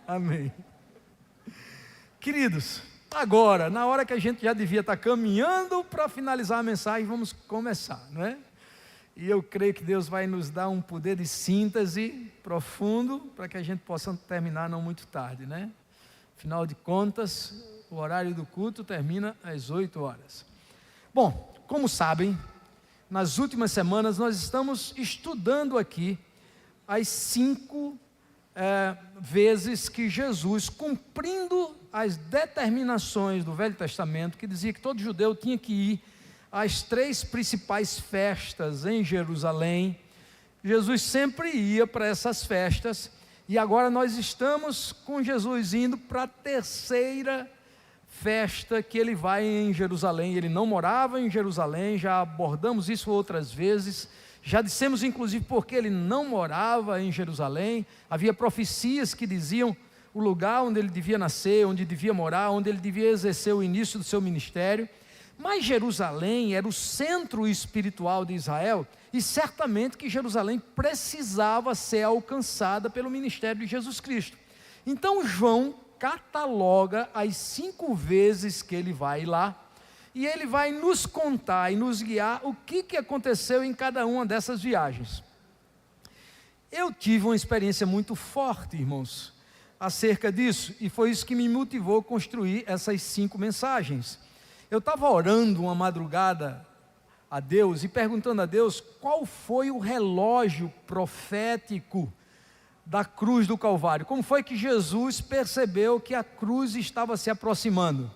Amém. Queridos, agora, na hora que a gente já devia estar caminhando para finalizar a mensagem, vamos começar, não é? E eu creio que Deus vai nos dar um poder de síntese profundo para que a gente possa terminar não muito tarde, né? Afinal de contas, o horário do culto termina às 8 horas. Bom, como sabem, nas últimas semanas nós estamos estudando aqui as 5 vezes que Jesus, cumprindo as determinações do Velho Testamento, que dizia que todo judeu tinha que ir às 3 principais festas em Jerusalém, Jesus sempre ia para essas festas, e agora nós estamos com Jesus indo para a 3ª festa que ele vai em Jerusalém. Ele não morava em Jerusalém, já abordamos isso outras vezes, já dissemos inclusive porque ele não morava em Jerusalém. Havia profecias que diziam o lugar onde ele devia nascer, onde devia morar, onde ele devia exercer o início do seu ministério. Mas Jerusalém era o centro espiritual de Israel, e certamente que Jerusalém precisava ser alcançada pelo ministério de Jesus Cristo. Então João cataloga as 5 vezes que ele vai lá, e ele vai nos contar e nos guiar o que aconteceu em cada uma dessas viagens. Eu tive uma experiência muito forte, irmãos, acerca disso, e foi isso que me motivou a construir essas 5 mensagens. Eu estava orando uma madrugada a Deus e perguntando a Deus qual foi o relógio profético da cruz do Calvário. Como foi que Jesus percebeu que a cruz estava se aproximando?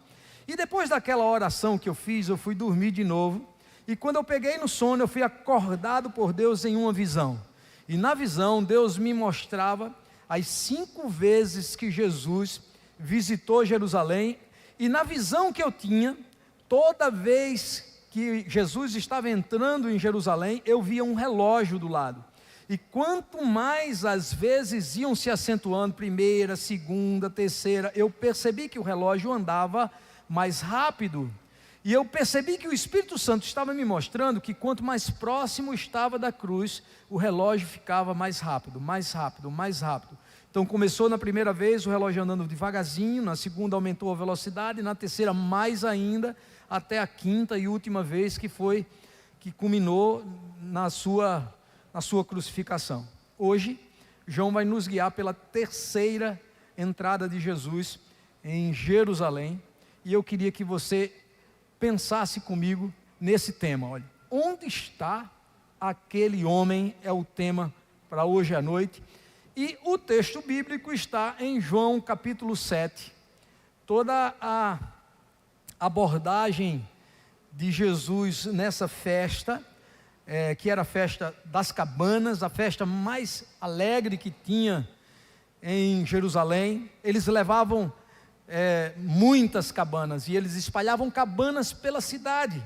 E depois daquela oração que eu fiz, eu fui dormir de novo, e quando eu peguei no sono, eu fui acordado por Deus em uma visão. E na visão, Deus me mostrava as 5 vezes que Jesus visitou Jerusalém, e na visão que eu tinha, toda vez que Jesus estava entrando em Jerusalém, eu via um relógio do lado. E quanto mais as vezes iam se acentuando, 1ª, 2ª, 3ª, eu percebi que o relógio andava mais rápido. E eu percebi que o Espírito Santo estava me mostrando que quanto mais próximo estava da cruz, o relógio ficava mais rápido, mais rápido, mais rápido. Então começou na primeira vez o relógio andando devagarzinho, na segunda aumentou a velocidade, na terceira mais ainda, até a 5ª e última vez que culminou na sua crucificação. Hoje, João vai nos guiar pela 3ª entrada de Jesus em Jerusalém, e eu queria que você pensasse comigo nesse tema. Olha, onde está aquele homem é o tema para hoje à noite, e o texto bíblico está em João capítulo 7, toda a abordagem de Jesus nessa festa, que era a festa das cabanas, a festa mais alegre que tinha em Jerusalém. Eles levavam muitas cabanas, e eles espalhavam cabanas pela cidade,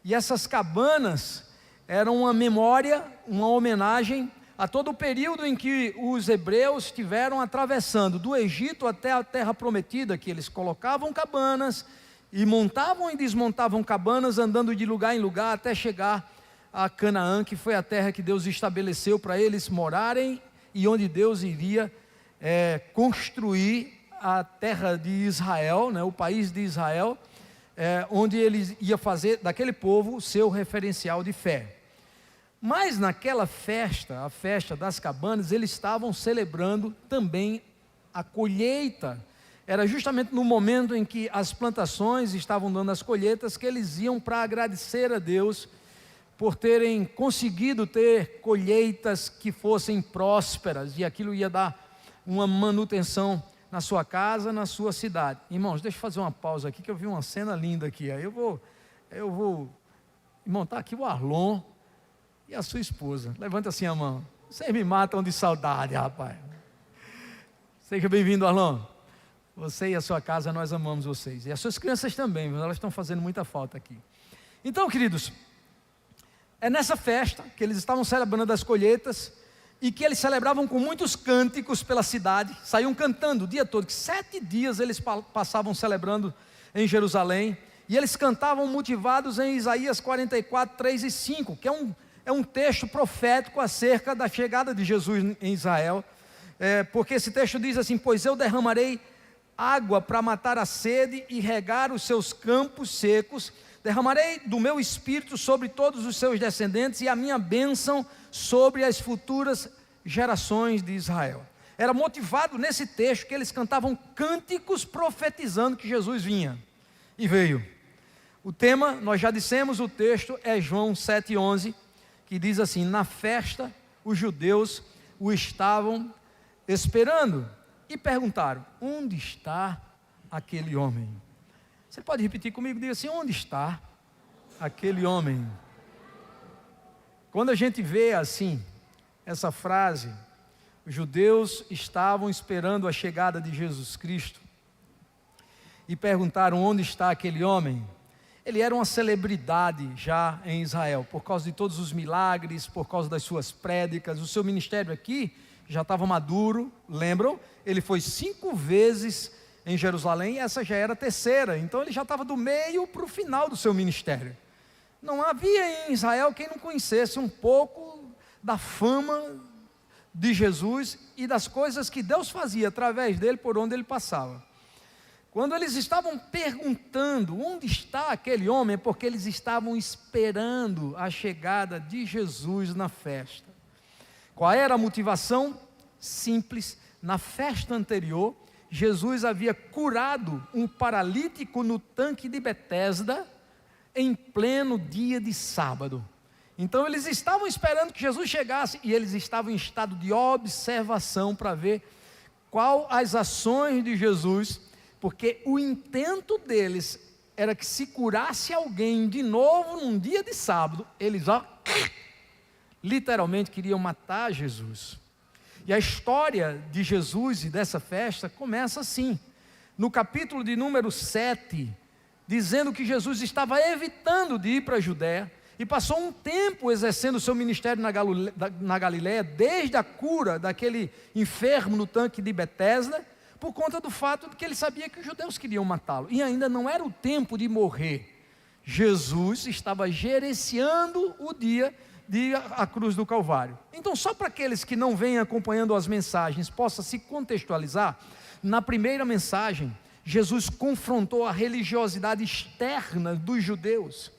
e essas cabanas eram uma memória, uma homenagem a todo o período em que os hebreus estiveram atravessando do Egito até a terra prometida, que eles colocavam cabanas, e montavam e desmontavam cabanas, andando de lugar em lugar, até chegar a Canaã, que foi a terra que Deus estabeleceu para eles morarem, e onde Deus iria construir a terra de Israel, né, o país de Israel, onde ele ia fazer daquele povo o seu referencial de fé. Mas naquela festa, a festa das cabanas, eles estavam celebrando também a colheita. Era justamente no momento em que as plantações estavam dando as colheitas, que eles iam para agradecer a Deus por terem conseguido ter colheitas que fossem prósperas, e aquilo ia dar uma manutenção na sua casa, na sua cidade. Irmãos, deixa eu fazer uma pausa aqui, que eu vi uma cena linda aqui. Aí eu vou montar aqui o Arlon e a sua esposa. Levanta assim a mão. Vocês me matam de saudade, rapaz. Seja bem-vindo, Arlon. Você e a sua casa, nós amamos vocês. E as suas crianças também, elas estão fazendo muita falta aqui. Então, queridos, é nessa festa que eles estavam celebrando as colheitas, e que eles celebravam com muitos cânticos pela cidade, saíam cantando o dia todo, que 7 dias eles passavam celebrando em Jerusalém, e eles cantavam motivados em Isaías 44, 3 e 5, que é um texto profético acerca da chegada de Jesus em Israel. porque esse texto diz assim: pois eu derramarei água para matar a sede e regar os seus campos secos, derramarei do meu espírito sobre todos os seus descendentes e a minha bênção sobre as futuras gerações de Israel. Era motivado nesse texto que eles cantavam cânticos profetizando que Jesus vinha, e veio. O tema, nós já dissemos, o texto é João 7,11, que diz assim: na festa os judeus o estavam esperando e perguntaram: onde está aquele homem? Você pode repetir comigo? Diga assim: onde está aquele homem? Quando a gente vê assim, essa frase, os judeus estavam esperando a chegada de Jesus Cristo e perguntaram: onde está aquele homem? Ele era uma celebridade já em Israel, por causa de todos os milagres, por causa das suas prédicas. O seu ministério aqui já estava maduro, lembram? Ele foi 5 vezes em Jerusalém e essa já era a 3ª. Então ele já estava do meio para o final do seu ministério. Não havia em Israel quem não conhecesse um pouco da fama de Jesus e das coisas que Deus fazia através dele, por onde ele passava. Quando eles estavam perguntando onde está aquele homem, é porque eles estavam esperando a chegada de Jesus na festa. Qual era a motivação? Simples. Na festa anterior, Jesus havia curado um paralítico no tanque de Betesda em pleno dia de sábado. Então eles estavam esperando que Jesus chegasse e eles estavam em estado de observação para ver qual as ações de Jesus, porque o intento deles era que se curasse alguém de novo num dia de sábado, eles literalmente queriam matar Jesus. E a história de Jesus e dessa festa começa assim, no capítulo de número 7, dizendo que Jesus estava evitando de ir para a Judéia, e passou um tempo exercendo o seu ministério na Galiléia, desde a cura daquele enfermo no tanque de Betesda, por conta do fato de que ele sabia que os judeus queriam matá-lo, e ainda não era o tempo de morrer. Jesus estava gerenciando o dia de a cruz do Calvário. Então, só para aqueles que não vêm acompanhando as mensagens, possa se contextualizar, na primeira mensagem, Jesus confrontou a religiosidade externa dos judeus.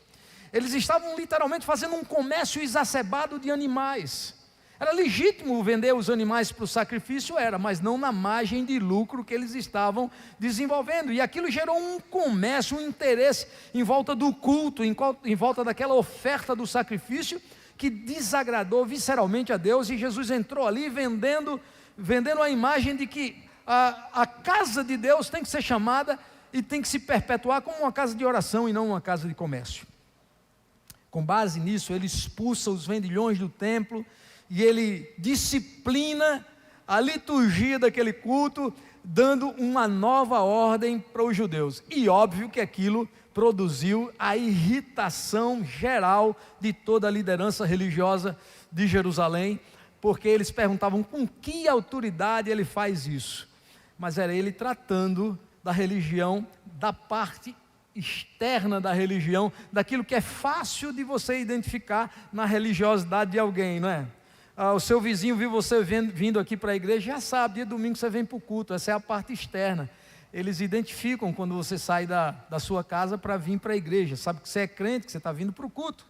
Eles estavam literalmente fazendo um comércio exacerbado de animais. Era legítimo vender os animais para o sacrifício, mas não na margem de lucro que eles estavam desenvolvendo. E aquilo gerou um comércio, um interesse em volta do culto, em volta daquela oferta do sacrifício, que desagradou visceralmente a Deus. E Jesus entrou ali vendendo a imagem de que a casa de Deus tem que ser chamada e tem que se perpetuar como uma casa de oração e não uma casa de comércio. Com base nisso, ele expulsa os vendilhões do templo e ele disciplina a liturgia daquele culto, dando uma nova ordem para os judeus. E óbvio que aquilo produziu a irritação geral de toda a liderança religiosa de Jerusalém, porque eles perguntavam com que autoridade ele faz isso. Mas era ele tratando da religião, da parte externa da religião, daquilo que é fácil de você identificar na religiosidade de alguém, não é? O seu vizinho viu você vindo aqui para a igreja, já sabe, dia de domingo você vem para o culto, essa é a parte externa. Eles identificam quando você sai da sua casa para vir para a igreja, sabe que você é crente, que você está vindo para o culto.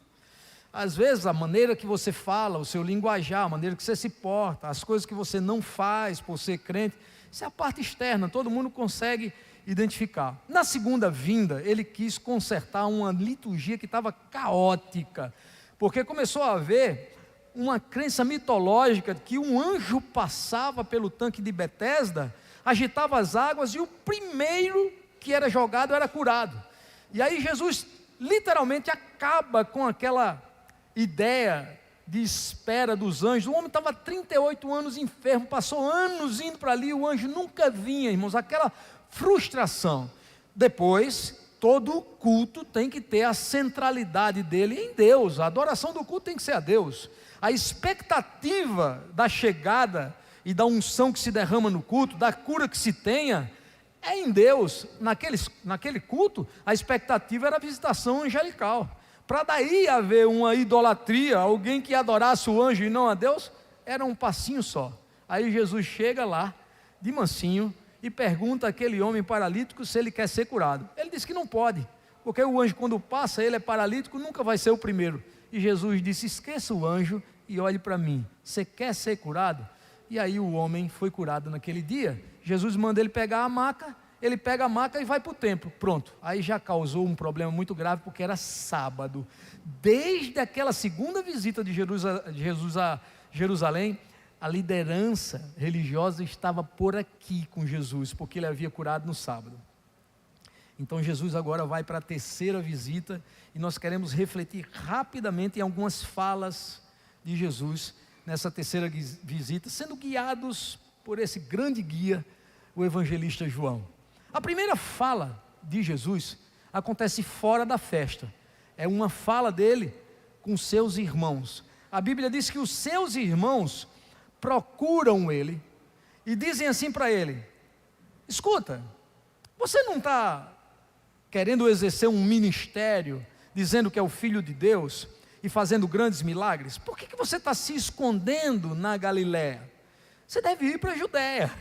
Às vezes a maneira que você fala, o seu linguajar, a maneira que você se porta, as coisas que você não faz por ser crente, isso é a parte externa, todo mundo consegue identificar. Na segunda vinda, ele quis consertar uma liturgia que estava caótica, porque começou a haver uma crença mitológica que um anjo passava pelo tanque de Betesda, agitava as águas e o primeiro que era jogado era curado. E aí Jesus literalmente acaba com aquela ideia de espera dos anjos. O homem estava 38 anos enfermo, passou anos indo para ali, o anjo nunca vinha, irmãos, aquela frustração. Depois, todo culto tem que ter a centralidade dele em Deus, a adoração do culto tem que ser a Deus. A expectativa da chegada e da unção que se derrama no culto, da cura que se tenha, é em Deus. Naquele culto, a expectativa era a visitação angelical. Para daí haver uma idolatria, alguém que adorasse o anjo e não a Deus, era um passinho só. Aí Jesus chega lá, de mansinho, e pergunta àquele homem paralítico se ele quer ser curado. Ele diz que não pode, porque o anjo, quando passa, ele é paralítico, nunca vai ser o primeiro. E Jesus disse: esqueça o anjo e olhe para mim, você quer ser curado? E aí o homem foi curado naquele dia. Jesus manda ele pegar a maca, ele pega a maca e vai para o templo, pronto. Aí já causou um problema muito grave, porque era sábado. Desde aquela segunda visita de Jesus a Jerusalém, a liderança religiosa estava por aqui com Jesus, porque ele havia curado no sábado. Então Jesus agora vai para a terceira visita, e nós queremos refletir rapidamente em algumas falas de Jesus nessa terceira visita, sendo guiados por esse grande guia, o evangelista João. A primeira fala de Jesus acontece fora da festa, é uma fala dele com seus irmãos. A Bíblia diz que os seus irmãos procuram ele e dizem assim para ele: escuta, você não está querendo exercer um ministério, dizendo que é o Filho de Deus e fazendo grandes milagres? Por que você está se escondendo na Galiléia? Você deve ir para a Judéia,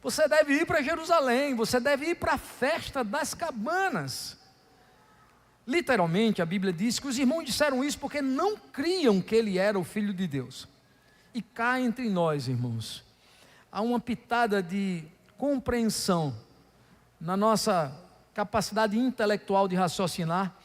você deve ir para Jerusalém, você deve ir para a festa das cabanas. Literalmente a Bíblia diz que os irmãos disseram isso porque não criam que ele era o Filho de Deus. E cá entre nós, irmãos, há uma pitada de compreensão na nossa capacidade intelectual de raciocinar,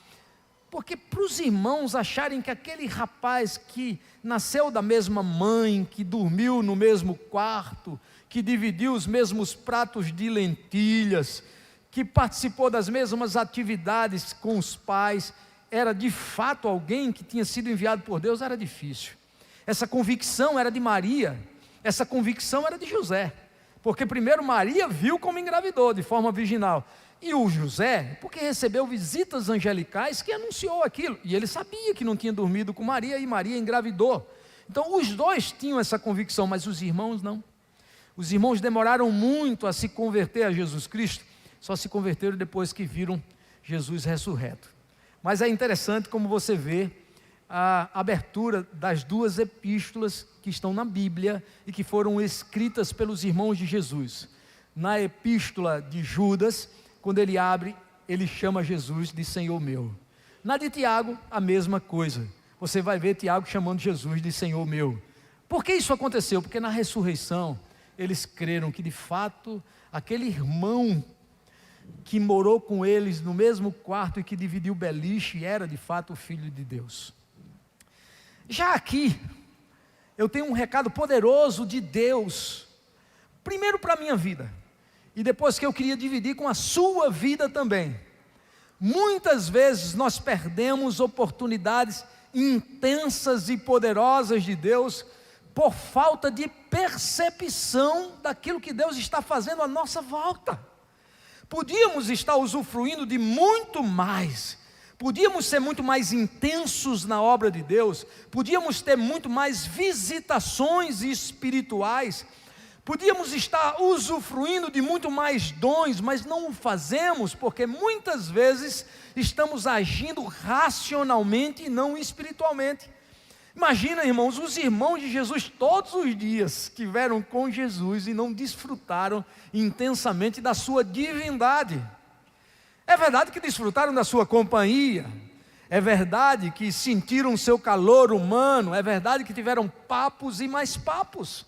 porque para os irmãos acharem que aquele rapaz que nasceu da mesma mãe, que dormiu no mesmo quarto, que dividiu os mesmos pratos de lentilhas, que participou das mesmas atividades com os pais, era de fato alguém que tinha sido enviado por Deus, era difícil. Essa convicção era de Maria, essa convicção era de José, porque primeiro Maria viu como engravidou de forma virginal, e o José, porque recebeu visitas angelicais que anunciou aquilo, e ele sabia que não tinha dormido com Maria, e Maria engravidou. Então os dois tinham essa convicção, mas os irmãos não. Os irmãos demoraram muito a se converter a Jesus Cristo, só se converteram depois que viram Jesus ressurreto. Mas é interessante como você vê a abertura das duas epístolas que estão na Bíblia e que foram escritas pelos irmãos de Jesus. Na epístola de Judas, quando ele abre, ele chama Jesus de Senhor meu. Na de Tiago, a mesma coisa. Você vai ver Tiago chamando Jesus de Senhor meu. Por que isso aconteceu? Porque na ressurreição, eles creram que de fato, aquele irmão que morou com eles no mesmo quarto e que dividiu o beliche, era de fato o Filho de Deus. Já aqui, eu tenho um recado poderoso de Deus, primeiro para a minha vida, e depois que eu queria dividir com a sua vida também. Muitas vezes nós perdemos oportunidades intensas e poderosas de Deus, por falta de percepção daquilo que Deus está fazendo à nossa volta. Podíamos estar usufruindo de muito mais, podíamos ser muito mais intensos na obra de Deus, podíamos ter muito mais visitações espirituais, podíamos estar usufruindo de muito mais dons, mas não o fazemos, porque muitas vezes estamos agindo racionalmente e não espiritualmente. Imagina, irmãos, os irmãos de Jesus todos os dias estiveram com Jesus e não desfrutaram intensamente da sua divindade. É verdade que desfrutaram da sua companhia, é verdade que sentiram o seu calor humano, é verdade que tiveram papos e mais papos,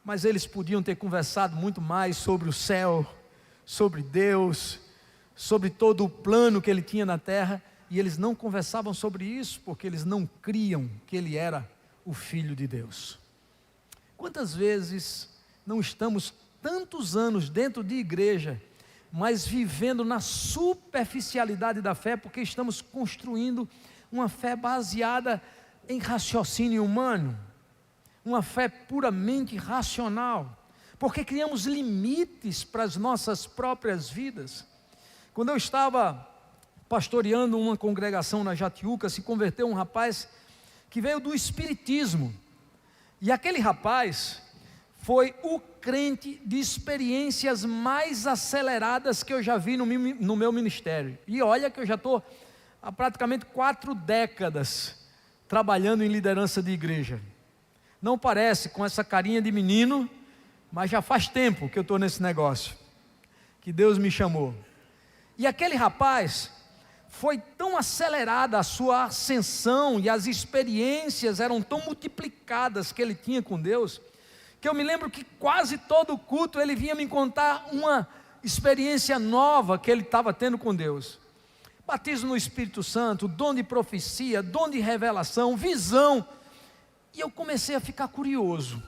mas eles podiam ter conversado muito mais sobre o céu, sobre Deus, sobre todo o plano que ele tinha na terra. E eles não conversavam sobre isso, porque eles não criam que ele era o Filho de Deus. Quantas vezes não estamos tantos anos dentro de igreja, mas vivendo na superficialidade da fé, porque estamos construindo uma fé baseada em raciocínio humano, uma fé puramente racional, porque criamos limites para as nossas próprias vidas. Quando eu estava pastoreando uma congregação na Jatiuca, se converteu um rapaz que veio do espiritismo, e aquele rapaz foi o crente de experiências mais aceleradas que eu já vi no meu ministério. E olha que eu já estou há praticamente 4 décadas trabalhando em liderança de igreja. não parece com essa carinha de menino, mas já faz tempo que eu estou nesse negócio, que Deus me chamou. E aquele rapaz, foi tão acelerada a sua ascensão, e as experiências eram tão multiplicadas que ele tinha com Deus, que eu me lembro que quase todo culto ele vinha me contar uma experiência nova que ele estava tendo com Deus. Batismo no Espírito Santo, dom de profecia, dom de revelação, visão. E eu comecei a ficar curioso.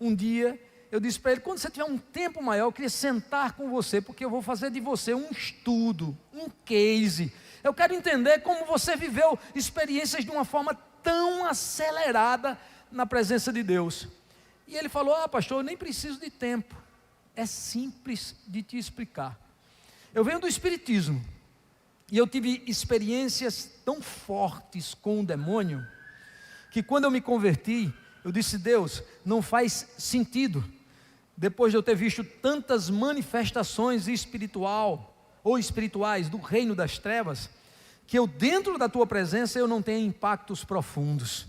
Um dia eu disse para ele: quando você tiver um tempo maior, eu queria sentar com você, porque eu vou fazer de você um estudo, um case. Eu quero entender como você viveu experiências de uma forma tão acelerada na presença de Deus. E ele falou: pastor, eu nem preciso de tempo, é simples de te explicar. Eu venho do Espiritismo, e eu tive experiências tão fortes com o demônio, que quando eu me converti, eu disse: Deus, não faz sentido, depois de eu ter visto tantas manifestações espirituais do reino das trevas, que eu dentro da tua presença eu não tenho impactos profundos.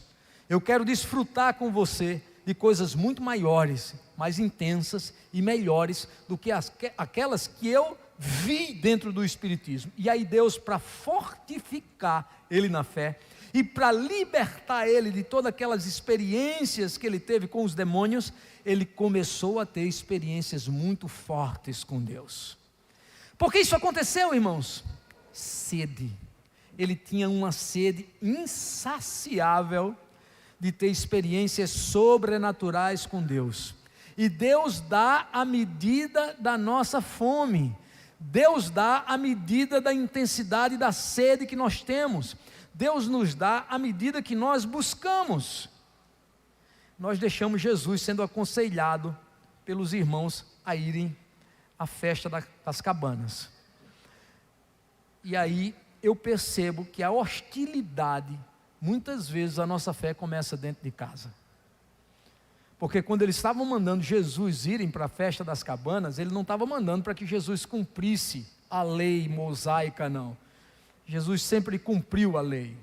Eu quero desfrutar com você de coisas muito maiores, mais intensas e melhores do que aquelas que eu vi dentro do Espiritismo. E aí Deus, para fortificar ele na fé, e para libertar ele de todas aquelas experiências que ele teve com os demônios, ele começou a ter experiências muito fortes com Deus. Por que isso aconteceu, irmãos? Sede. Ele tinha uma sede insaciável de ter experiências sobrenaturais com Deus. E Deus dá a medida da nossa fome. Deus dá a medida da intensidade da sede que nós temos. Deus nos dá a medida que nós buscamos. Nós deixamos Jesus sendo aconselhado pelos irmãos a irem à festa das cabanas. E aí eu percebo que a hostilidade, muitas vezes a nossa fé começa dentro de casa. Porque quando eles estavam mandando Jesus irem para a festa das cabanas, ele não estava mandando para que Jesus cumprisse a lei mosaica, não. Jesus sempre cumpriu a lei.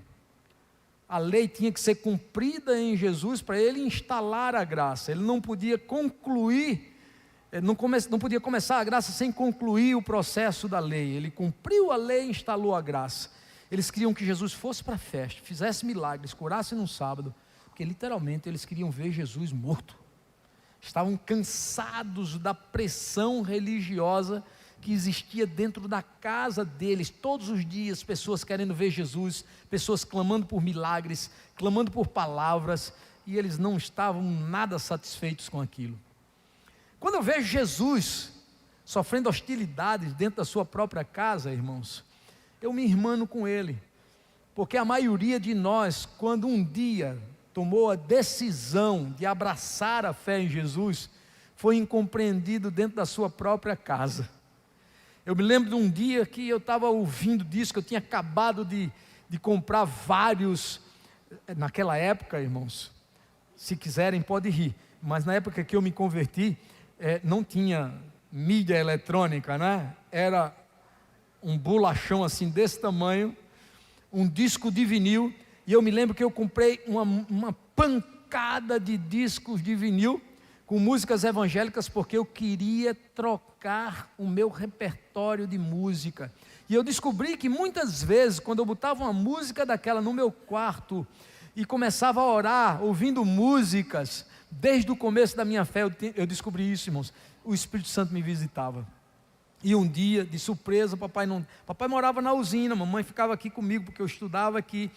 A lei tinha que ser cumprida em Jesus para ele instalar a graça. Ele não podia concluir, não podia começar a graça sem concluir o processo da lei. Ele cumpriu a lei e instalou a graça. Eles queriam que Jesus fosse para a festa, fizesse milagres, curasse num sábado, porque literalmente eles queriam ver Jesus morto. Estavam cansados da pressão religiosa que existia dentro da casa deles, todos os dias, pessoas querendo ver Jesus, pessoas clamando por milagres, clamando por palavras, e eles não estavam nada satisfeitos com aquilo. Quando eu vejo Jesus sofrendo hostilidades dentro da sua própria casa, irmãos, eu me irmano com ele, porque a maioria de nós, quando um dia tomou a decisão de abraçar a fé em Jesus, foi incompreendido dentro da sua própria casa. Eu me lembro de um dia que eu estava ouvindo disco, eu tinha acabado de comprar vários, naquela época, irmãos, se quiserem pode rir, mas na época que eu me converti, não tinha mídia eletrônica, né? Era um bolachão assim desse tamanho, um disco de vinil, e eu me lembro que eu comprei uma pancada de discos de vinil, com músicas evangélicas, porque eu queria trocar o meu repertório de música. E eu descobri que muitas vezes, quando eu botava uma música daquela no meu quarto, e começava a orar, ouvindo músicas, desde o começo da minha fé, eu descobri isso, irmãos, o Espírito Santo me visitava. E um dia, de surpresa, papai morava na usina, mamãe ficava aqui comigo, porque eu estudava aqui.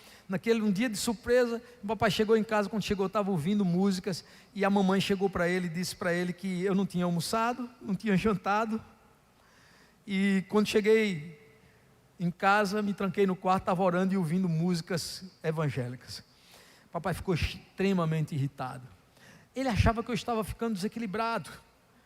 Um dia de surpresa, o papai chegou em casa, quando chegou eu estava ouvindo músicas, e a mamãe chegou para ele e disse para ele que eu não tinha almoçado, não tinha jantado, e quando cheguei em casa, me tranquei no quarto, estava orando e ouvindo músicas evangélicas. Papai ficou extremamente irritado. Ele achava que eu estava ficando desequilibrado,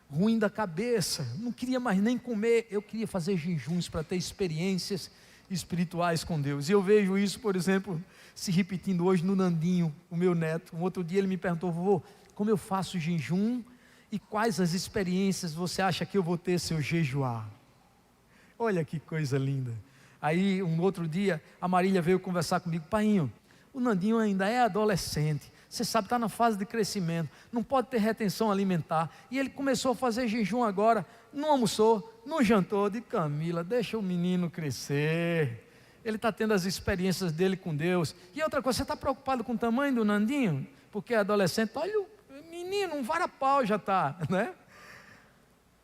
ruim da cabeça, não queria mais nem comer. Eu queria fazer jejuns para ter experiências espirituais com Deus, e eu vejo isso, por exemplo, se repetindo hoje no Nandinho, o meu neto. Um outro dia ele me perguntou: vovô, como eu faço jejum e quais as experiências você acha que eu vou ter se eu jejuar? Olha que coisa linda. Aí um outro dia a Marília veio conversar comigo: painho, o Nandinho ainda é adolescente, Você sabe, está na fase de crescimento, não pode ter retenção alimentar. E ele começou a fazer jejum agora, não almoçou, não jantou. De Camila, deixa o menino crescer. Ele está tendo as experiências dele com Deus. E outra coisa, você está preocupado com o tamanho do Nandinho? Porque é adolescente, olha o menino, um varapau já está, né?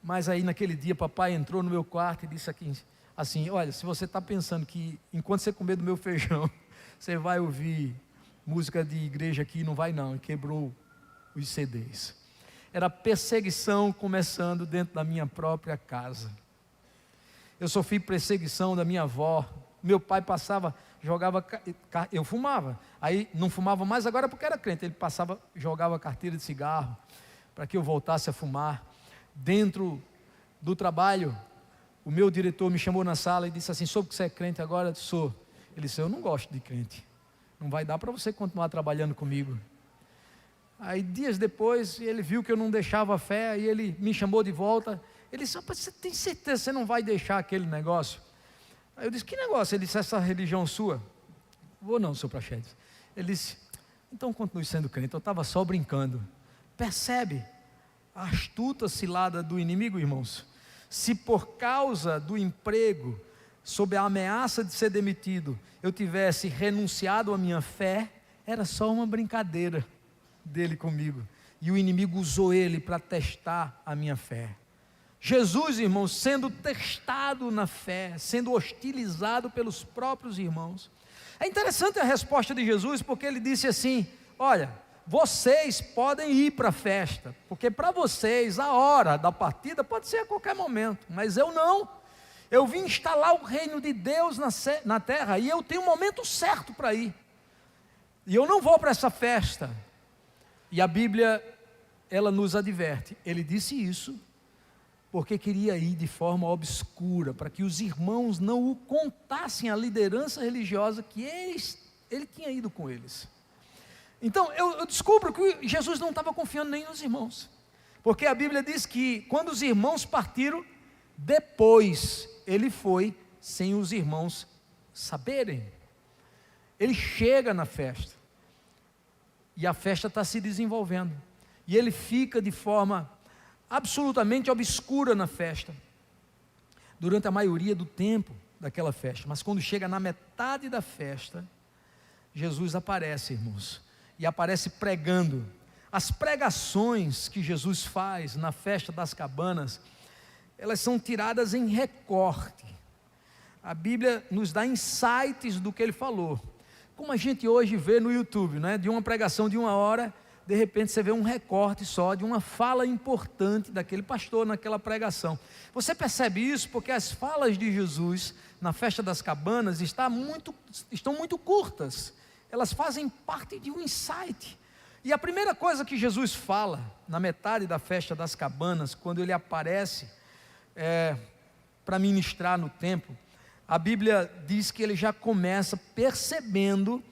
Mas aí naquele dia, papai entrou no meu quarto e disse assim, olha, se você está pensando que enquanto você comer do meu feijão, você vai ouvir música de igreja aqui, não vai não. E quebrou os CDs. Era perseguição começando dentro da minha própria casa. Eu sofri perseguição da minha avó. Meu pai passava, jogava, eu fumava. Aí não fumava mais agora porque era crente. Ele passava, jogava carteira de cigarro para que eu voltasse a fumar. Dentro do trabalho, o meu diretor me chamou na sala e disse assim, soube que você é crente agora? Eu disse, sou. Ele disse, eu não gosto de crente. Não vai dar para você continuar trabalhando comigo. Aí dias depois, ele viu que eu não deixava a fé, e ele me chamou de volta. Ele disse, rapaz, você tem certeza que você não vai deixar aquele negócio? Aí eu disse, que negócio? Ele disse, essa religião sua? Vou não, seu Praxedes. Ele disse, então continue sendo crente, eu estava só brincando. Percebe a astuta cilada do inimigo, irmãos? Se por causa do emprego, sob a ameaça de ser demitido, eu tivesse renunciado à minha fé, era só uma brincadeira dele comigo. E o inimigo usou ele para testar a minha fé. Jesus, irmãos, sendo testado na fé, sendo hostilizado pelos próprios irmãos. É interessante a resposta de Jesus, porque ele disse assim, olha, vocês podem ir para a festa, porque para vocês a hora da partida pode ser a qualquer momento, mas eu não. Eu vim instalar o reino de Deus na terra, e eu tenho um momento certo para ir, e eu não vou para essa festa. E a Bíblia, ela nos adverte, ele disse isso, porque queria ir de forma obscura, para que os irmãos não o contassem à liderança religiosa que ele tinha ido com eles. Então eu descubro que Jesus não estava confiando nem nos irmãos, porque a Bíblia diz que quando os irmãos partiram, depois ele foi sem os irmãos saberem. Ele chega na festa, e a festa está se desenvolvendo, e ele fica de forma absolutamente obscura na festa, durante a maioria do tempo daquela festa. Mas quando chega na metade da festa, Jesus aparece, irmãos, e aparece pregando. As pregações que Jesus faz na festa das cabanas, elas são tiradas em recorte. A Bíblia nos dá insights do que ele falou, como a gente hoje vê no YouTube, né? De uma pregação de 1 hora, de repente você vê um recorte só de uma fala importante daquele pastor naquela pregação. Você percebe isso porque as falas de Jesus na festa das cabanas estão muito curtas, elas fazem parte de um insight. E a primeira coisa que Jesus fala na metade da festa das cabanas, quando ele aparece para ministrar no templo, a Bíblia diz que ele já começa percebendo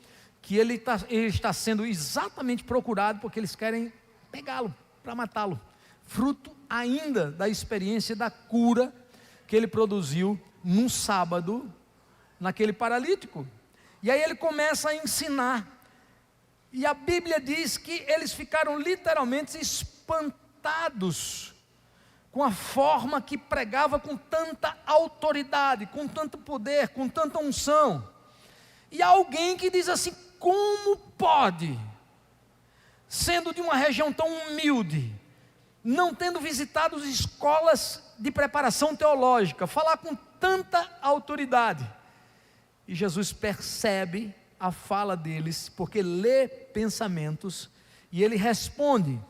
que ele está sendo exatamente procurado, porque eles querem pegá-lo, para matá-lo, fruto ainda da experiência da cura que ele produziu num sábado, naquele paralítico. E aí ele começa a ensinar, e a Bíblia diz que eles ficaram literalmente espantados com a forma que pregava com tanta autoridade, com tanto poder, com tanta unção. E há alguém que diz assim, como pode, sendo de uma região tão humilde, não tendo visitado as escolas de preparação teológica, falar com tanta autoridade? E Jesus percebe a fala deles, porque lê pensamentos, e ele responde,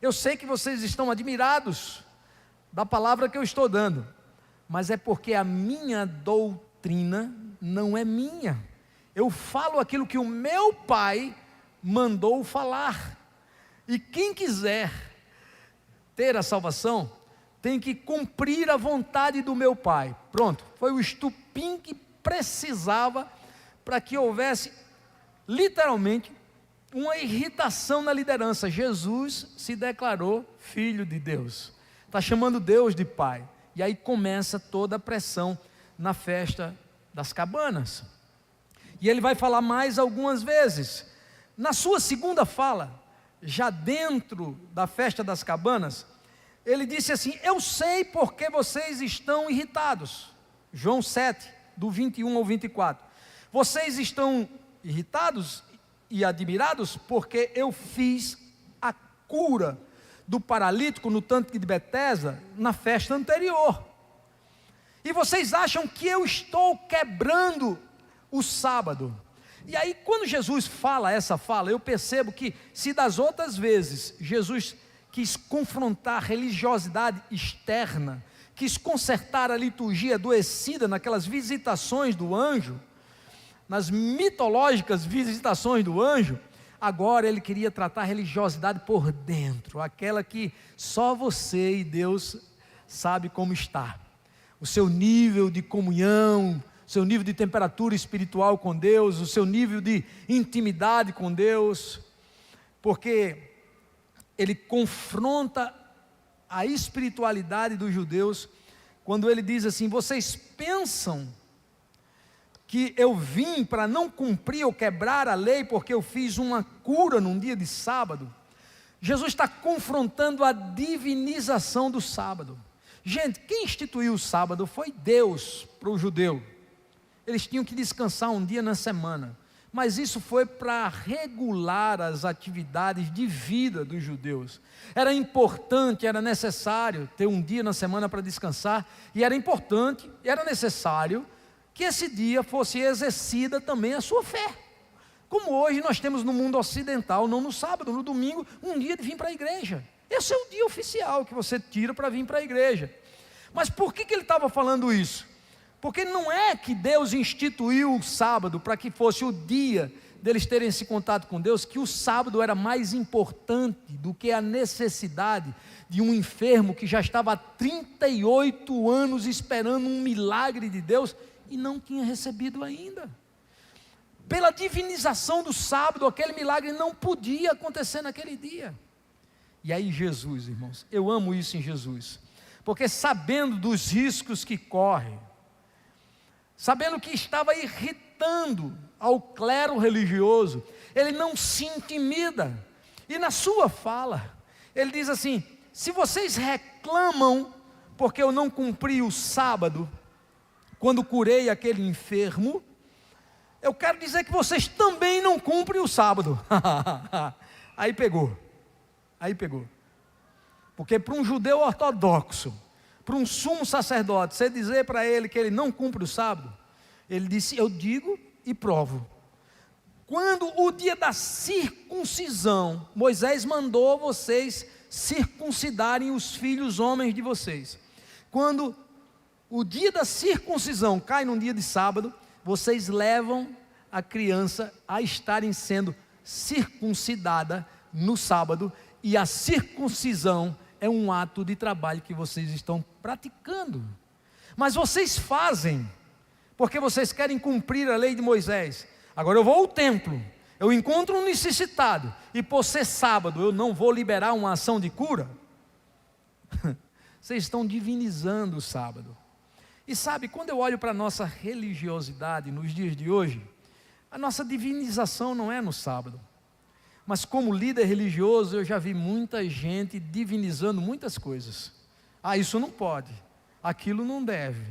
eu sei que vocês estão admirados da palavra que eu estou dando, mas é porque a minha doutrina não é minha, eu falo aquilo que o meu Pai mandou falar, e quem quiser ter a salvação, tem que cumprir a vontade do meu Pai. Pronto, foi o estupim que precisava para que houvesse literalmente uma irritação na liderança. Jesus se declarou filho de Deus, está chamando Deus de Pai, e aí começa toda a pressão na festa das cabanas, e ele vai falar mais algumas vezes, Na sua segunda fala, já dentro da festa das cabanas, ele disse assim: eu sei porque vocês estão irritados. João 7, do 21 ao 24. Vocês estão irritados e admirados porque eu fiz a cura do paralítico no tanque de Betesda na festa anterior. E vocês acham que eu estou quebrando o sábado. E aí, quando Jesus fala essa fala, eu percebo que, se das outras vezes Jesus quis confrontar a religiosidade externa, quis consertar a liturgia adoecida naquelas visitações do anjo, nas mitológicas visitações do anjo, agora ele queria tratar a religiosidade por dentro, aquela que só você e Deus sabe como está, o seu nível de comunhão, o seu nível de temperatura espiritual com Deus, o seu nível de intimidade com Deus, porque ele confronta a espiritualidade dos judeus, quando ele diz assim: vocês pensam que eu vim para não cumprir ou quebrar a lei, porque eu fiz uma cura num dia de sábado? Jesus está confrontando a divinização do sábado. Gente, quem instituiu o sábado foi Deus para o judeu. Eles tinham que descansar um dia na semana, mas isso foi para regular as atividades de vida dos judeus. Era importante, era necessário ter um dia na semana para descansar, e era importante, era necessário que esse dia fosse exercida também a sua fé, como hoje nós temos no mundo ocidental, não no sábado, no domingo, um dia de vir para a igreja. Esse é o dia oficial que você tira para vir para a igreja. Mas por que ele estava falando isso? Porque não é que Deus instituiu o sábado para que fosse o dia deles terem esse contato com Deus, que o sábado era mais importante do que a necessidade de um enfermo que já estava há 38 anos esperando um milagre de Deus e não tinha recebido ainda. Pela divinização do sábado, aquele milagre não podia acontecer naquele dia. E aí Jesus, irmãos, eu amo isso em Jesus, porque sabendo dos riscos que corre, sabendo que estava irritando ao clero religioso, ele não se intimida, e na sua fala, ele diz assim: se vocês reclamam porque eu não cumpri o sábado, quando curei aquele enfermo, eu quero dizer que vocês também não cumprem o sábado. Aí pegou, porque para um judeu ortodoxo, para um sumo sacerdote, você dizer para ele que ele não cumpre o sábado, ele disse: eu digo e provo. Quando o dia da circuncisão, Moisés mandou vocês circuncidarem os filhos homens de vocês. Quando o dia da circuncisão cai num dia de sábado, vocês levam a criança a estarem sendo circuncidada no sábado, e a circuncisão é um ato de trabalho que vocês estão praticando, mas vocês fazem porque vocês querem cumprir a lei de Moisés. Agora eu vou ao templo, eu encontro um necessitado, e por ser sábado eu não vou liberar uma ação de cura? Vocês estão divinizando o sábado. E sabe, quando eu olho para a nossa religiosidade nos dias de hoje, a nossa divinização não é no sábado. Mas como líder religioso, eu já vi muita gente divinizando muitas coisas. Ah, isso não pode, aquilo não deve.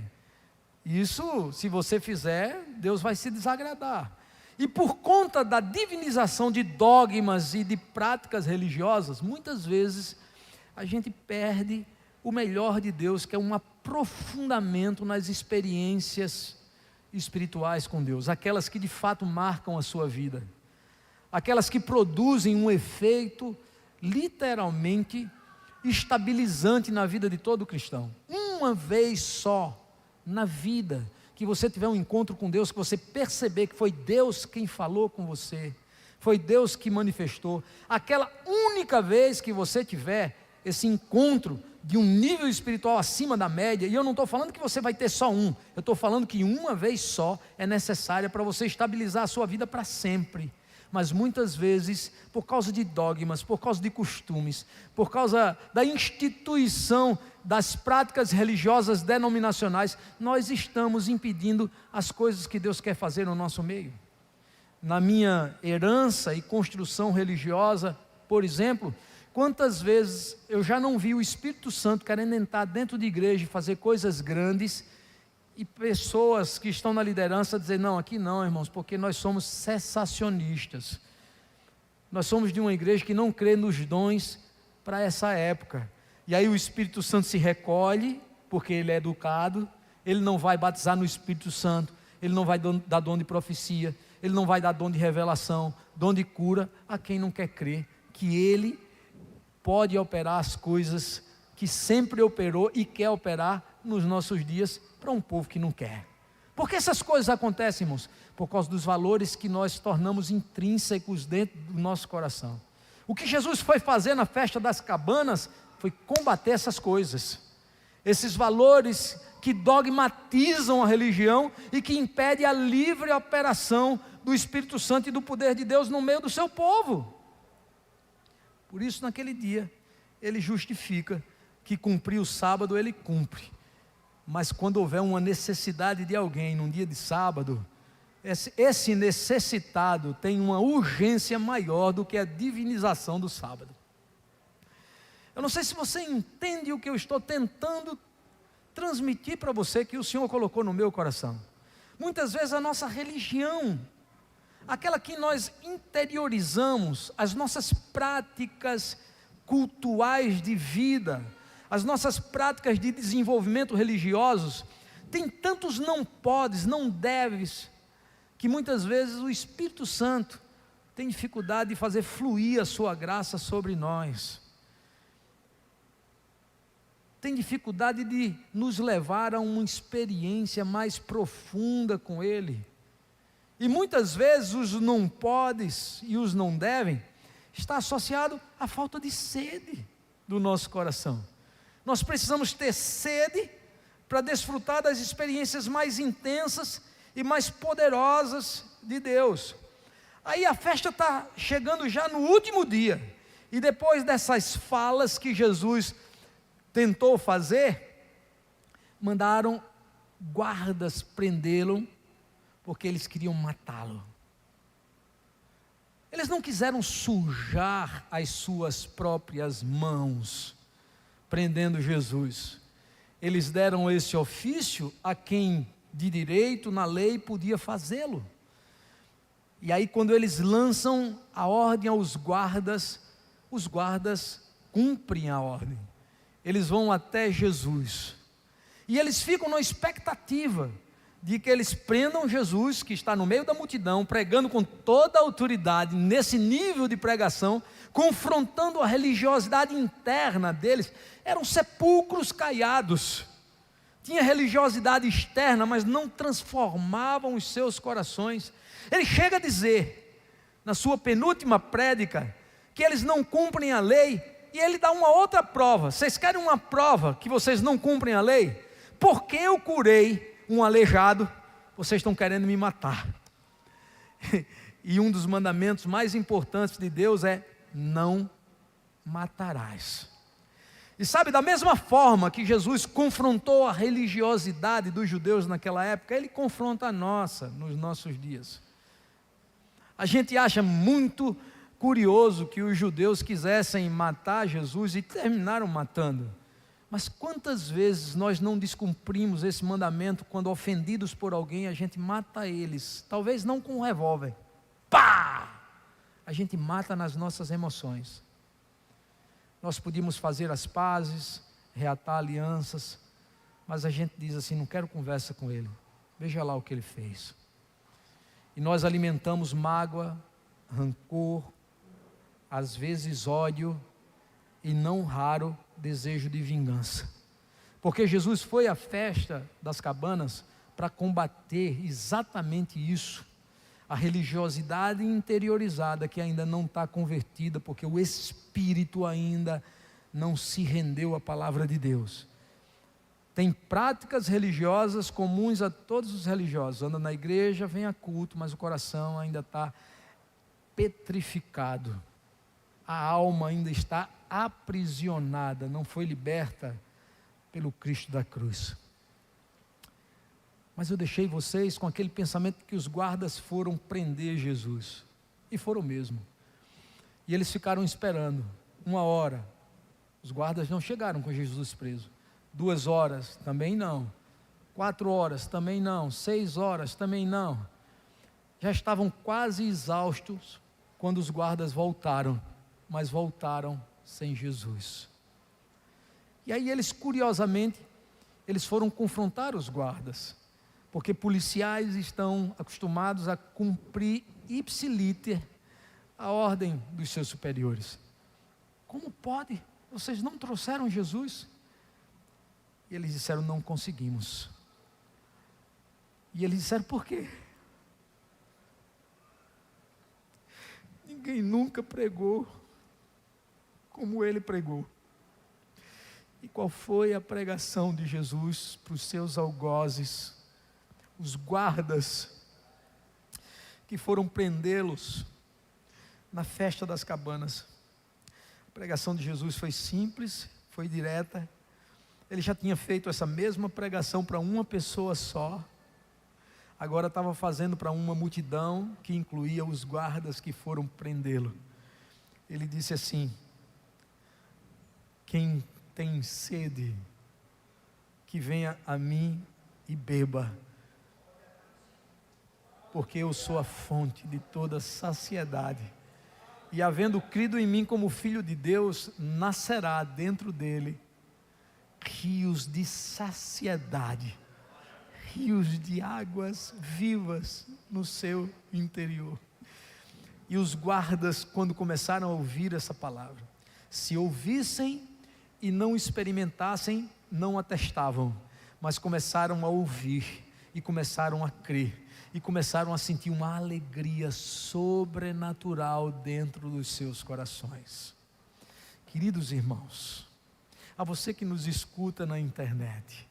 Isso, se você fizer, Deus vai se desagradar. E por conta da divinização de dogmas e de práticas religiosas, muitas vezes a gente perde o melhor de Deus, que é um aprofundamento nas experiências espirituais com Deus, aquelas que de fato marcam a sua vida, aquelas que produzem um efeito literalmente estabilizante na vida de todo cristão. Uma vez só na vida que você tiver um encontro com Deus, que você perceber que foi Deus quem falou com você, foi Deus que manifestou, aquela única vez que você tiver esse encontro de um nível espiritual acima da média, e eu não estou falando que você vai ter só um, eu estou falando que uma vez só é necessária para você estabilizar a sua vida para sempre. Mas muitas vezes, por causa de dogmas, por causa de costumes, por causa da instituição das práticas religiosas denominacionais, nós estamos impedindo as coisas que Deus quer fazer no nosso meio. na minha herança e construção religiosa, por exemplo, quantas vezes eu já não vi o Espírito Santo querendo entrar dentro de igreja e fazer coisas grandes, e pessoas que estão na liderança dizer, não, aqui não, irmãos, porque nós somos cessacionistas. Nós somos de uma igreja que não crê nos dons para essa época. E aí o Espírito Santo se recolhe, porque ele é educado, ele não vai batizar no Espírito Santo, ele não vai dar dom de profecia, ele não vai dar dom de revelação, dom de cura a quem não quer crer que ele pode operar as coisas que sempre operou e quer operar nos nossos dias para um povo que não quer. Por que essas coisas acontecem, irmãos? Por causa dos valores que nós tornamos intrínsecos dentro do nosso coração. O que Jesus foi fazer na festa das cabanas foi combater essas coisas, esses valores que dogmatizam a religião e que impedem a livre operação do Espírito Santo e do poder de Deus no meio do seu povo. Por isso, naquele dia, ele justifica que cumprir o sábado, ele cumpre. Mas quando houver uma necessidade de alguém num dia de sábado, esse necessitado tem uma urgência maior do que a divinização do sábado. Eu não sei se você entende o que eu estou tentando transmitir para você, que o Senhor colocou no meu coração. Muitas vezes a nossa religião, aquela que nós interiorizamos, as nossas práticas cultuais de vida, as nossas práticas de desenvolvimento religiosos, tem tantos não podes, não deves, que muitas vezes o Espírito Santo tem dificuldade de fazer fluir a sua graça sobre nós, tem dificuldade de nos levar a uma experiência mais profunda com Ele, e muitas vezes os não podes e os não devem, está associado à falta de sede do nosso coração. Nós precisamos ter sede para desfrutar das experiências mais intensas e mais poderosas de Deus. Aí a festa está chegando já no último dia, e depois dessas falas que Jesus tentou fazer, mandaram guardas prendê-lo, porque eles queriam matá-lo. Eles não quiseram sujar as suas próprias mãos, prendendo Jesus. Eles deram esse ofício a quem de direito na lei podia fazê-lo. E aí quando eles lançam a ordem aos guardas, os guardas cumprem a ordem. Eles vão até Jesus, e eles ficam na expectativa de que eles prendam Jesus, que está no meio da multidão, pregando com toda a autoridade, nesse nível de pregação, confrontando a religiosidade interna deles. Eram sepulcros caiados, tinha religiosidade externa, mas não transformavam os seus corações. Ele chega a dizer, na sua penúltima prédica, que eles não cumprem a lei, e ele dá uma outra prova. Vocês querem uma prova que vocês não cumprem a lei? Porque eu curei um aleijado, vocês estão querendo me matar. E um dos mandamentos mais importantes de Deus é: não matarás. E sabe, da mesma forma que Jesus confrontou a religiosidade dos judeus naquela época, Ele confronta a nossa nos nossos dias. A gente acha muito curioso que os judeus quisessem matar Jesus e terminaram matando. Mas quantas vezes nós não descumprimos esse mandamento quando ofendidos por alguém, a gente mata eles, talvez não com um revólver, pá! A gente mata nas nossas emoções. Nós podíamos fazer as pazes, reatar alianças, mas a gente diz assim: não quero conversa com ele, veja lá o que ele fez. E nós alimentamos mágoa, rancor, às vezes ódio, e não raro desejo de vingança. Porque Jesus foi à festa das cabanas para combater exatamente isso, a religiosidade interiorizada que ainda não está convertida, porque o espírito ainda não se rendeu à palavra de Deus. Tem práticas religiosas comuns a todos os religiosos, anda na igreja, vem a culto, mas o coração ainda está petrificado, a alma ainda está aprisionada, não foi liberta pelo Cristo da cruz. Mas eu deixei vocês com aquele pensamento que os guardas foram prender Jesus. E foram mesmo. E eles ficaram esperando 1 hora. Os guardas não chegaram com Jesus preso. 2 horas, também não. 4 horas, também não. 6 horas, também não. Já estavam quase exaustos quando os guardas voltaram, mas voltaram sem Jesus. E aí eles, curiosamente, eles foram confrontar os guardas, porque policiais estão acostumados a cumprir ipsiliter a ordem dos seus superiores. Como pode? Vocês não trouxeram Jesus? E eles disseram: não conseguimos. E eles disseram: por quê? Ninguém nunca pregou como ele pregou. E qual foi a pregação de Jesus para os seus algozes, os guardas que foram prendê-los na festa das cabanas? A pregação de Jesus foi simples, foi direta. Ele já tinha feito essa mesma pregação para uma pessoa só. Agora estava fazendo para uma multidão que incluía os guardas que foram prendê-lo. Ele disse assim: quem tem sede, que venha a mim e beba, porque eu sou a fonte de toda saciedade. E havendo crido em mim como filho de Deus, nascerá dentro dele rios de saciedade, rios de águas vivas no seu interior. E os guardas, quando começaram a ouvir essa palavra, se ouvissem e não experimentassem, não atestavam, mas começaram a ouvir e começaram a crer e começaram a sentir uma alegria sobrenatural dentro dos seus corações. Queridos irmãos, a você que nos escuta na internet,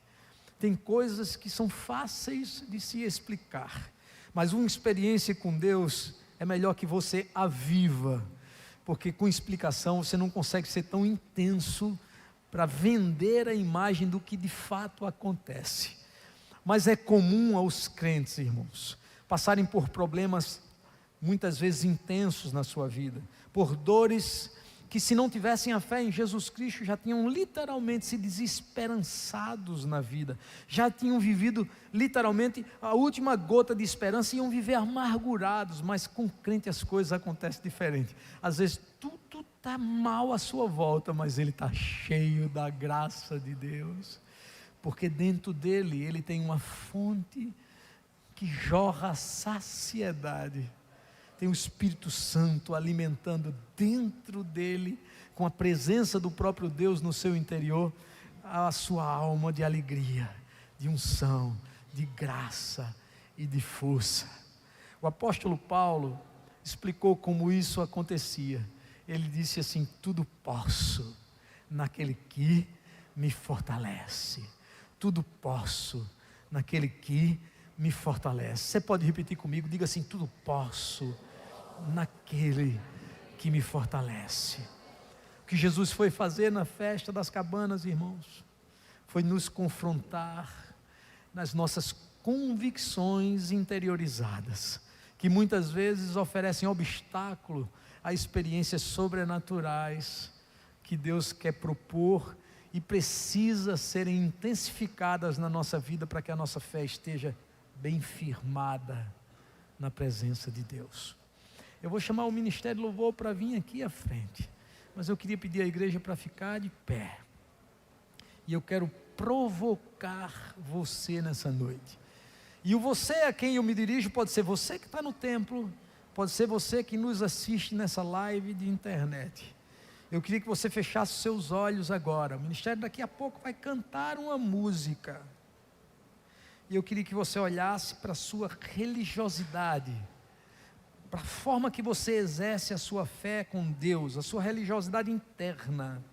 tem coisas que são fáceis de se explicar, mas uma experiência com Deus é melhor que você a viva, porque com explicação você não consegue ser tão intenso para vender a imagem do que de fato acontece. Mas é comum aos crentes, irmãos, passarem por problemas muitas vezes intensos na sua vida, por dores que, se não tivessem a fé em Jesus Cristo, já tinham literalmente se desesperançados na vida, já tinham vivido literalmente a última gota de esperança, iam viver amargurados. Mas com crente as coisas acontecem diferente. Às vezes tudo está mal à sua volta, mas ele está cheio da graça de Deus, porque dentro dele ele tem uma fonte que jorra a saciedade. Tem o Espírito Santo alimentando dentro dele, com a presença do próprio Deus no seu interior, a sua alma de alegria, de unção, de graça e de força. O apóstolo Paulo explicou como isso acontecia. Ele disse assim: tudo posso naquele que me fortalece. Tudo posso naquele que me fortalece. Você pode repetir comigo? Diga assim: tudo posso naquele que me fortalece. O que Jesus foi fazer na festa das cabanas, irmãos, foi nos confrontar nas nossas convicções interiorizadas, que muitas vezes oferecem obstáculo a experiências sobrenaturais que Deus quer propor e precisa serem intensificadas na nossa vida, para que a nossa fé esteja bem firmada na presença de Deus. Eu vou chamar o Ministério de Louvor para vir aqui à frente, mas eu queria pedir à igreja para ficar de pé, e eu quero provocar você nessa noite. E o você a quem eu me dirijo pode ser você que está no templo, pode ser você que nos assiste nessa live de internet. Eu queria que você fechasse seus olhos agora. O ministério daqui a pouco vai cantar uma música, e eu queria que você olhasse para a sua religiosidade, para a forma que você exerce a sua fé com Deus, a sua religiosidade interna.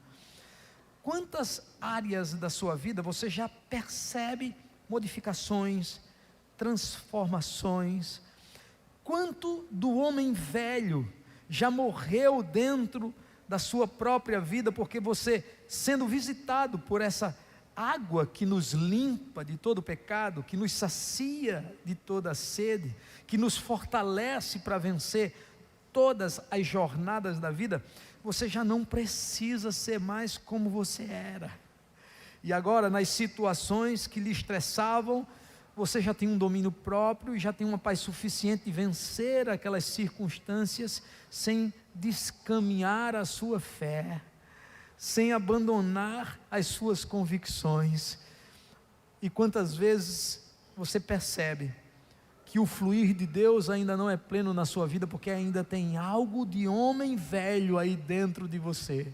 Quantas áreas da sua vida você já percebe modificações, transformações? Quanto do homem velho já morreu dentro da sua própria vida, porque você, sendo visitado por essa água que nos limpa de todo pecado, que nos sacia de toda sede, que nos fortalece para vencer todas as jornadas da vida, você já não precisa ser mais como você era. E agora, nas situações que lhe estressavam, você já tem um domínio próprio e já tem uma paz suficiente de vencer aquelas circunstâncias sem descaminhar a sua fé, sem abandonar as suas convicções. E quantas vezes você percebe que o fluir de Deus ainda não é pleno na sua vida, porque ainda tem algo de homem velho aí dentro de você.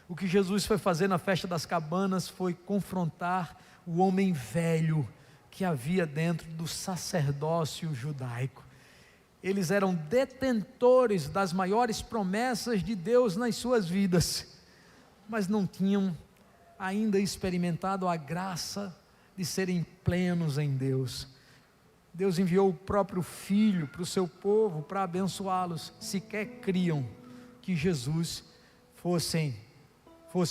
O que Jesus foi fazer na festa das cabanas foi confrontar o homem velho que havia dentro do sacerdócio judaico. Eles eram detentores das maiores promessas de Deus nas suas vidas, mas não tinham ainda experimentado a graça de serem plenos em Deus. Deus enviou o próprio Filho para o seu povo, para abençoá-los. Sequer criam que Jesus fosse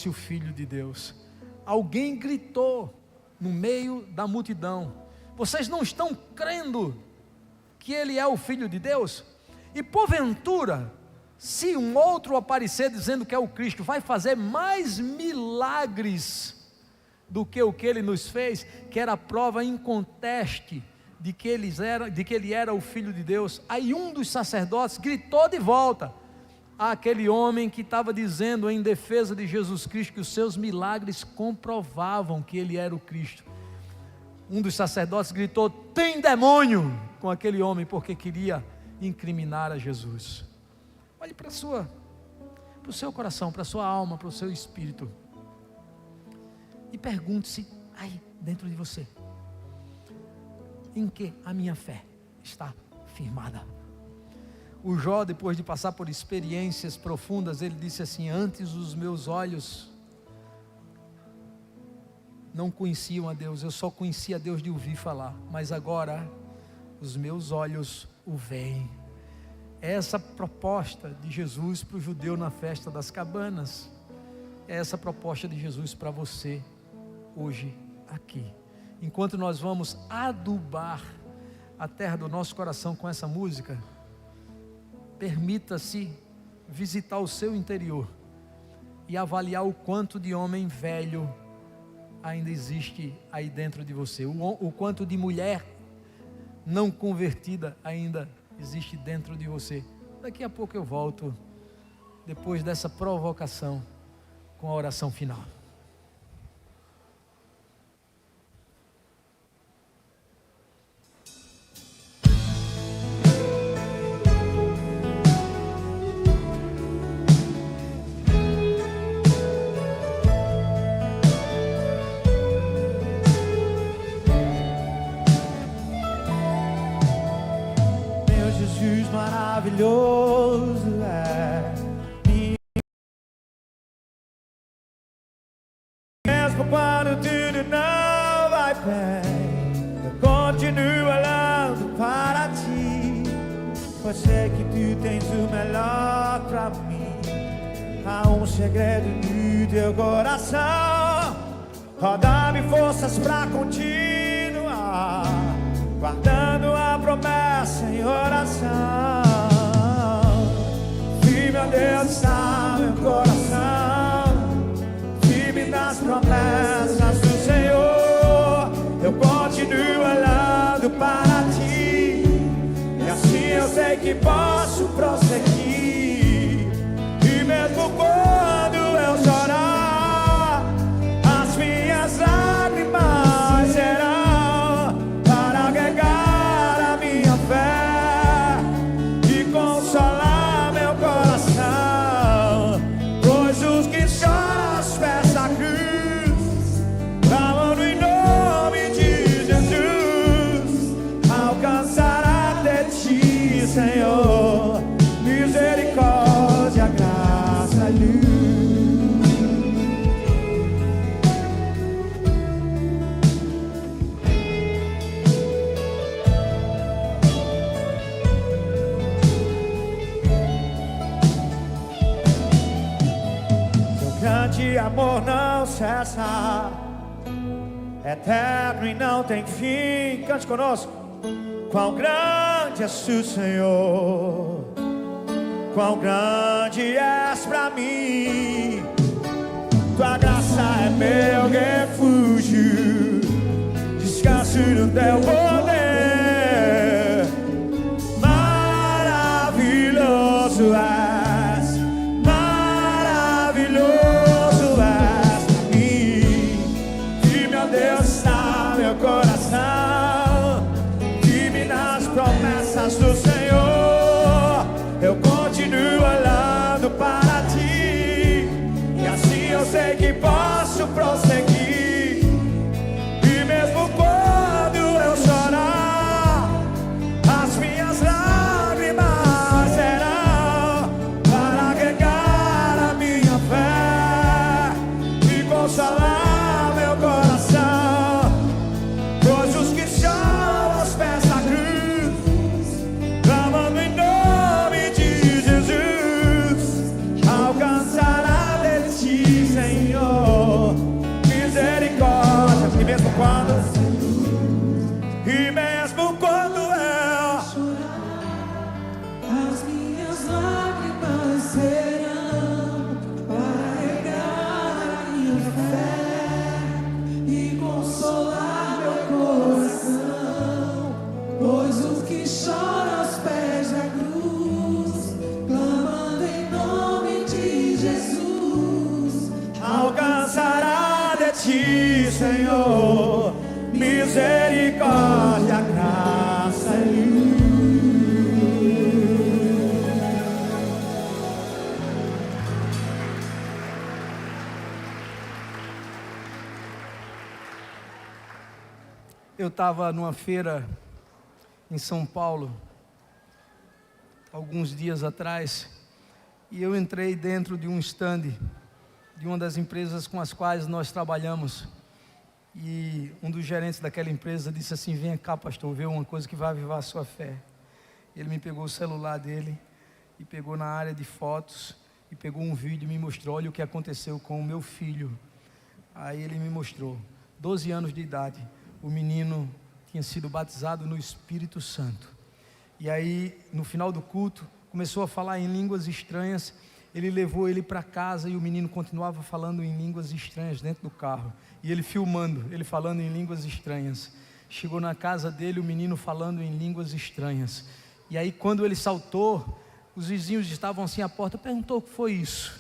o Filho de Deus. Alguém gritou no meio da multidão: vocês não estão crendo que Ele é o Filho de Deus? E porventura, se um outro aparecer dizendo que é o Cristo, vai fazer mais milagres do que o que Ele nos fez, que era a prova inconteste de que Ele era o Filho de Deus. Aí um dos sacerdotes gritou de volta àquele homem que estava dizendo em defesa de Jesus Cristo que os seus milagres comprovavam que Ele era o Cristo. Um dos sacerdotes gritou: tem demônio, com aquele homem, porque queria incriminar a Jesus. Olhe para o seu coração, para a sua alma, para o seu espírito, e pergunte-se aí dentro de você: em que a minha fé está firmada? O Jó, depois de passar por experiências profundas, ele disse assim: antes os meus olhos não conheciam a Deus, eu só conhecia a Deus de ouvir falar, mas agora os meus olhos o veem. É essa proposta de Jesus para o judeu na festa das cabanas, é essa proposta de Jesus para você hoje aqui. Enquanto nós vamos adubar a terra do nosso coração com essa música, permita-se visitar o seu interior e avaliar o quanto de homem velho ainda existe aí dentro de você, o quanto de mulher não convertida ainda existe dentro de você. Daqui a pouco eu volto, depois dessa provocação, com a oração final. Maravilhoso é, mesmo quando tudo não vai bem, eu continuo olhando para ti, pois sei que tu tens o melhor pra mim. Há um segredo no teu coração, ó, dá-me forças pra continuar, guardando a promessa em oração. Meu Deus, está meu coração, firme nas promessas do Senhor. Eu continuo olhando para ti, e assim eu sei que posso prosseguir. E mesmo quando eu chorar, as minhas lágrimas serão para regar a minha fé e consolar coração, pois os que choram aos pés da cruz clamam em nome de Jesus, alcançará de ti, Senhor, misericórdia, graça e luz. Grande amor não cessa, eterno e não tem fim. Cante conosco. Quão grande és tu, Senhor, quão grande és pra mim. Tua graça é meu refúgio, descanso no teu poder. Maravilhoso és, maravilhoso és pra mim. E meu Deus está meu coração, firme nas promessas do Senhor. Eu continuo olhando para ti, e assim eu sei que posso prosseguir. E mesmo quando eu chorar, as minhas lágrimas serão para regar a minha fé e consolar meu coração. Pois os que choram aos pés da cruz, clamando em nome de Jesus, alcançará de ti, Senhor, misericórdia. E mesmo quando eu as minhas lágrimas serão para regar a minha fé e consolar meu coração. Pois o que chora aos pés da cruz, clamando em nome de Jesus, alcançará de ti, Senhor, misericórdia, graça e luz. Eu estava numa feira em São Paulo, alguns dias atrás, e eu entrei dentro de um stand de uma das empresas com as quais nós trabalhamos, e um dos gerentes daquela empresa disse assim: vem cá, pastor, ver uma coisa que vai avivar a sua fé. Ele me pegou o celular dele e pegou na área de fotos e pegou um vídeo e me mostrou: olha o que aconteceu com o meu filho. Aí ele me mostrou, 12 anos de idade, o menino tinha sido batizado no Espírito Santo. E aí, no final do culto, começou a falar em línguas estranhas. Ele levou ele para casa e o menino continuava falando em línguas estranhas dentro do carro. E ele filmando, ele falando em línguas estranhas. Chegou na casa dele, o menino falando em línguas estranhas. E aí, quando ele saltou, os vizinhos estavam assim à porta, perguntou o que foi isso.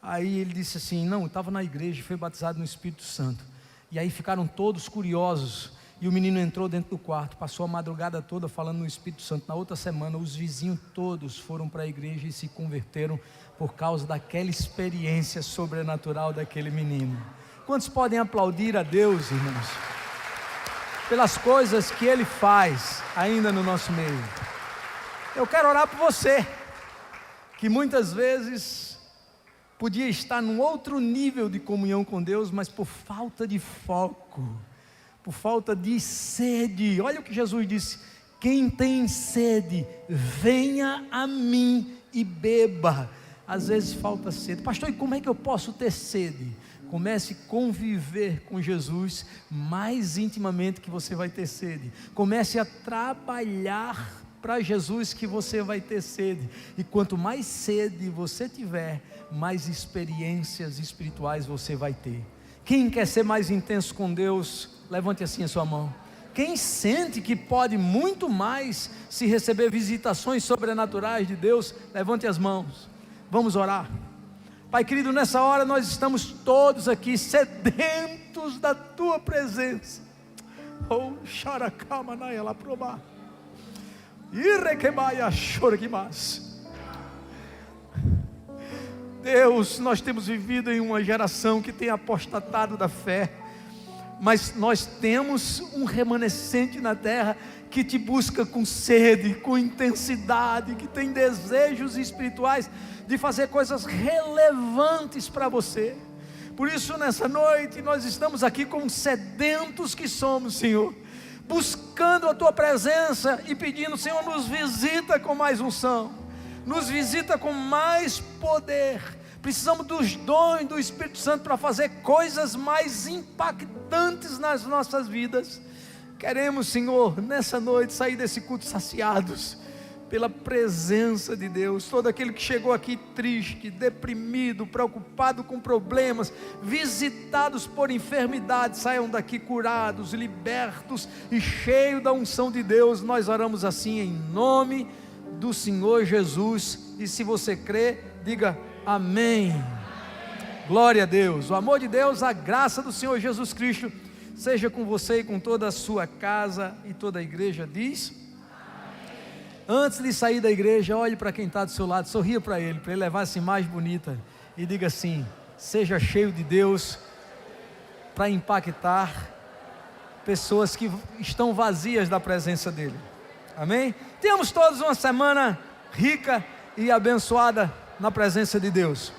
Aí ele disse assim: não, estava na igreja e foi batizado no Espírito Santo. E aí ficaram todos curiosos. E o menino entrou dentro do quarto, passou a madrugada toda falando no Espírito Santo. Na outra semana, os vizinhos todos foram para a igreja e se converteram por causa daquela experiência sobrenatural daquele menino. Quantos podem aplaudir a Deus, irmãos, pelas coisas que Ele faz ainda no nosso meio? Eu quero orar por você, que muitas vezes podia estar num outro nível de comunhão com Deus, mas por falta de foco, por falta de sede. Olha o que Jesus disse: quem tem sede, venha a mim e beba. Às vezes falta sede. Pastor, e como é que eu posso ter sede? Comece a conviver com Jesus mais intimamente, que você vai ter sede. Comece a trabalhar para Jesus, que você vai ter sede. E quanto mais sede você tiver, mais experiências espirituais você vai ter. Quem quer ser mais intenso com Deus, levante assim a sua mão. Quem sente que pode muito mais se receber visitações sobrenaturais de Deus, levante as mãos. Vamos orar. Pai querido, nessa hora nós estamos todos aqui sedentos da Tua presença. Oh, xaracamanaya lá probar. Irequebaia choraquimas. Deus, nós temos vivido em uma geração que tem apostatado da fé, mas nós temos um remanescente na terra que te busca com sede, com intensidade, que tem desejos espirituais de fazer coisas relevantes para você. Por isso, nessa noite, nós estamos aqui como sedentos que somos, Senhor, buscando a Tua presença e pedindo: Senhor, nos visita com mais unção, nos visita com mais poder, Precisamos dos dons do Espírito Santo para fazer coisas mais impactantes nas nossas vidas. Queremos, Senhor, nessa noite sair desse culto saciados pela presença de Deus. Todo aquele que chegou aqui triste, deprimido, preocupado com problemas, visitados por enfermidades, saiam daqui curados, libertos e cheios da unção de Deus. Nós oramos assim em nome do Senhor Jesus. E se você crê, diga amém. Glória a Deus. O amor de Deus, a graça do Senhor Jesus Cristo seja com você e com toda a sua casa. E toda a igreja diz: antes de sair da igreja, olhe para quem está do seu lado, sorria para ele levar essa imagem bonita e diga assim: seja cheio de Deus para impactar pessoas que estão vazias da presença dele. Amém? Tenhamos todos uma semana rica e abençoada na presença de Deus.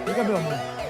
Diga, meu amor.